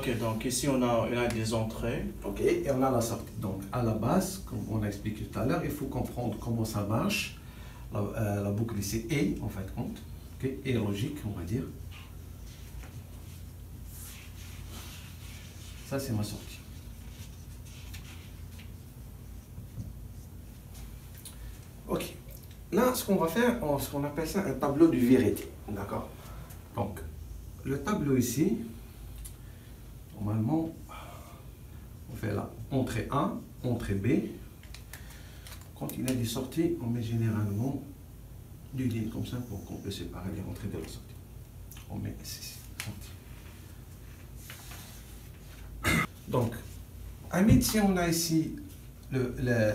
Ok, donc ici on a des entrées. Ok, et on a la sortie. Donc à la base, comme on a expliqué tout à l'heure, il faut comprendre comment ça marche. La boucle ici est en fait compte. Ok, et logique, on va dire. Ça c'est ma sortie. Ok. Là, ce qu'on va faire, ce qu'on appelle ça un tableau de vérité. D'accord? Donc, le tableau ici, normalement, on fait là, entrée A, entrée B. Quand il y a des sorties, on met généralement deux lignes comme ça pour qu'on puisse séparer les entrées de la sortie. On met ici, sortie. Donc, si on a ici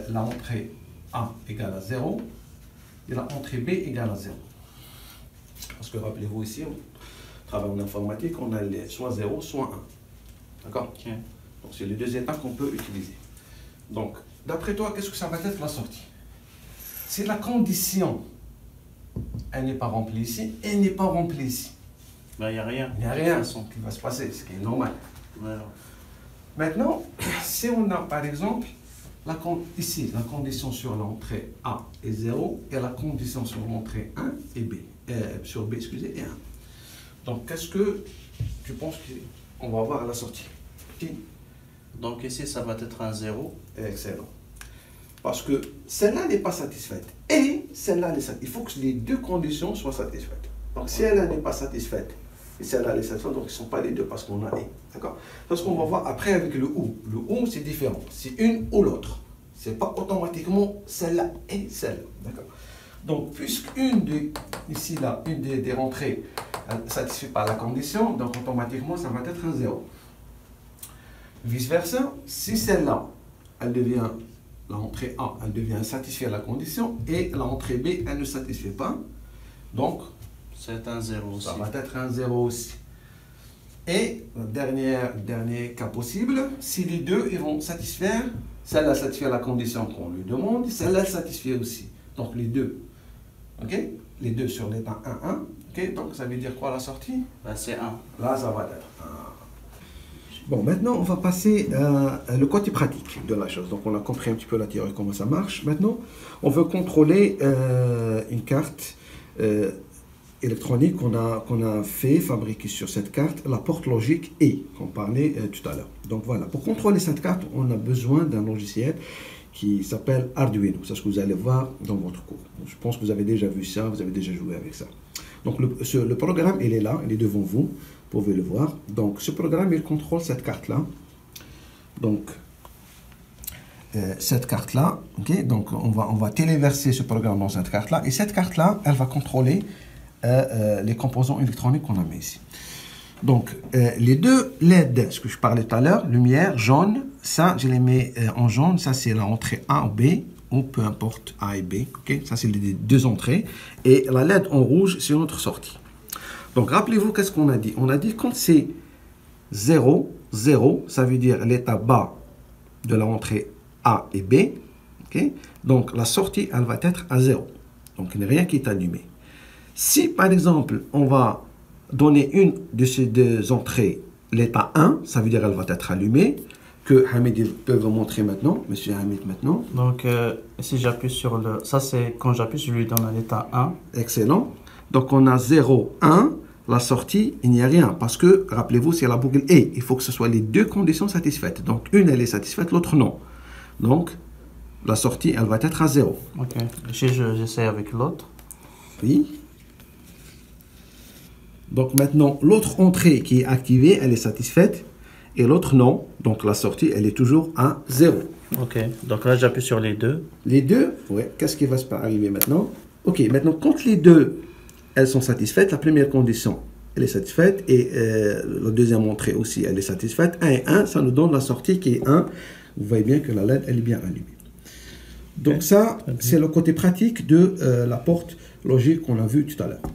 l'entrée A égale à 0, et l'entrée B égale à 0. Parce que rappelez-vous ici, au travail en informatique, on a soit 0, soit 1. D'accord? Okay. Donc c'est les deux états qu'on peut utiliser. Donc, d'après toi, qu'est-ce que ça va être la sortie? Si la condition, elle n'est pas remplie ici, elle n'est pas remplie ici. Ben, il n'y a rien. Il n'y a rien qui va se passer, ce qui est normal. Voilà. Maintenant, si on a par exemple, ici, la condition sur l'entrée A est 0 et la condition sur l'entrée 1 est B. Sur B, excusez, est 1. Donc, qu'est-ce que tu penses qu'on va avoir à la sortie? Donc ici, ça va être un 0. Excellent. Parce que celle-là n'est pas satisfaite. Et celle-là est satisfaite. Il faut que les deux conditions soient satisfaites. Donc, si elle n'est pas satisfaite, et celle-là est satisfaite, donc ils ne sont pas les deux parce qu'on a et. D'accord? C'est ce qu'on va voir après avec le ou. Le ou, c'est différent. C'est une ou l'autre. Ce n'est pas automatiquement celle-là et celle-là. D'accord? Donc, puisqu'une des rentrées est satisfaite par la condition, donc automatiquement, ça va être un 0. Vice-versa, si celle-là, elle devient, l'entrée A, elle devient satisfait à la condition, et l'entrée B, elle ne satisfait pas, donc c'est un 0 aussi. Ça va être un 0 aussi. Et le dernier cas possible, si les deux ils vont satisfaire, celle-là satisfait la condition qu'on lui demande, celle-là satisfait aussi. Donc les deux. Ok? Les deux sur l'état 1, 1. Ok? Donc ça veut dire quoi la sortie? Ben, c'est 1. Là, ça va être 1. Bon, maintenant, on va passer le côté pratique de la chose. Donc, on a compris un petit peu la théorie, comment ça marche. Maintenant, on veut contrôler une carte électronique qu'on a fabriquer sur cette carte, la porte logique E, qu'on parlait tout à l'heure. Donc, voilà. Pour contrôler cette carte, on a besoin d'un logiciel qui s'appelle Arduino. C'est ce que vous allez voir dans votre cours. Je pense que vous avez déjà vu ça, vous avez déjà joué avec ça. Donc, le programme, il est là, il est devant vous. Vous pouvez le voir. Donc, ce programme, il contrôle cette carte-là. Donc, cette carte-là, ok. Donc, on va téléverser ce programme dans cette carte-là. Et cette carte-là, elle va contrôler les composants électroniques qu'on a mis ici. Donc, les deux LED, ce que je parlais tout à l'heure, lumière, jaune, ça, je les mets en jaune. Ça, c'est l'entrée A ou B, ou peu importe A et B. Ok. Ça, c'est les deux entrées. Et la LED en rouge, c'est notre sortie. Donc, rappelez-vous, qu'est-ce qu'on a dit? On a dit quand c'est 0, 0, ça veut dire l'état bas de l'entrée A et B. Okay? Donc, la sortie, elle va être à 0. Donc, il n'y a rien qui est allumé. Si, par exemple, on va donner une de ces deux entrées, l'état 1, ça veut dire qu'elle va être allumée, que Hamid peut vous montrer maintenant, Monsieur Hamid maintenant. Donc, si j'appuie sur le... Ça, c'est quand j'appuie, je lui donne l'état 1. Excellent. Donc, on a 0, 1. La sortie, il n'y a rien. Parce que, rappelez-vous, c'est la boucle E. Il faut que ce soit les deux conditions satisfaites. Donc, une, elle est satisfaite, l'autre, non. Donc, la sortie, elle va être à 0. OK. J'essaie avec l'autre. Oui. Donc, maintenant, l'autre entrée qui est activée, elle est satisfaite. Et l'autre, non. Donc, la sortie, elle est toujours à 0. OK. Donc là, j'appuie sur les deux. Les deux, oui. Qu'est-ce qui va se arriver maintenant? OK. Maintenant, quand les deux... elles sont satisfaites. La première condition, elle est satisfaite. Et la deuxième entrée aussi, elle est satisfaite. 1 et 1, ça nous donne la sortie qui est 1. Vous voyez bien que la LED, elle est bien allumée. Donc ça, c'est le côté pratique de la porte logique qu'on a vu tout à l'heure.